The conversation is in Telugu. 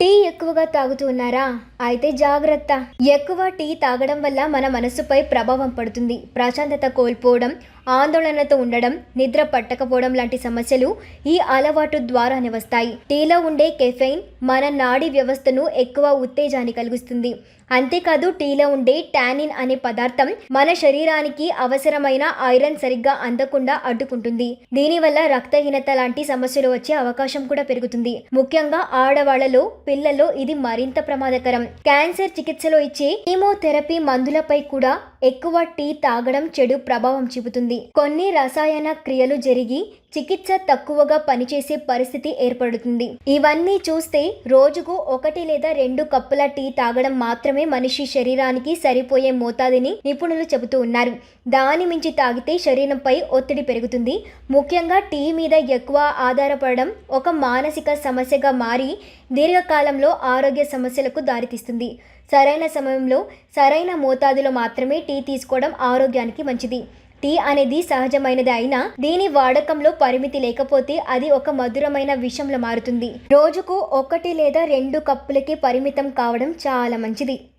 టీ ఎక్కువగా తాగుతూ ఉన్నారా? అయితే జాగ్రత్త. ఎక్కువ టీ తాగడం వల్ల మన మనసుపై ప్రభావం పడుతుంది. ప్రశాంతత కోల్పోవడం, ఆందోళనతో ఉండడం, నిద్ర పట్టకపోవడం లాంటి సమస్యలు ఈ అలవాటు ద్వారానే వస్తాయి. టీలో ఉండే కెఫెయిన్ మన నాడీ వ్యవస్థను ఎక్కువ ఉత్తేజాన్ని కలిగిస్తుంది. అంతేకాదు టీలో ఉండే టానిన్ అనే పదార్థం మన శరీరానికి అవసరమైన ఐరన్ సరిగ్గా అందకుండా అడ్డుకుంటుంది. దీనివల్ల రక్తహీనత లాంటి సమస్యలు వచ్చే అవకాశం కూడా పెరుగుతుంది. ముఖ్యంగా ఆడవాళ్లలో, పిల్లల్లో ఇది మరింత ప్రమాదకరం. క్యాన్సర్ చికిత్సలో ఇచ్చే కీమోథెరపీ మందులపై కూడా ఎక్కువ టీ తాగడం చెడు ప్రభావం చూపుతుంది. కొన్ని రసాయన క్రియలు జరిగి చికిత్స తక్కువగా పనిచేసే పరిస్థితి ఏర్పడుతుంది. ఇవన్నీ చూస్తే రోజుకు 1 లేదా 2 కప్పుల టీ తాగడం మాత్రమే మనిషి శరీరానికి సరిపోయే మోతాదుని నిపుణులు చెబుతూ ఉన్నారు. దాని మించి తాగితే శరీరంపై ఒత్తిడి పెరుగుతుంది. ముఖ్యంగా టీ మీద ఎక్కువ ఆధారపడడం ఒక మానసిక సమస్యగా మారి దీర్ఘకాలంలో ఆరోగ్య సమస్యలకు దారితీస్తుంది. సరైన సమయంలో సరైన మోతాదులో మాత్రమే టీ తీసుకోవడం ఆరోగ్యానికి మంచిది. టీ అనేది సహజమైనది అయినా దీని వాడకంలో పరిమితి లేకపోతే అది ఒక మధురమైన విషంలో మారుతుంది. రోజుకు 1 లేదా 2 కప్పులకి పరిమితం కావడం చాలా మంచిది.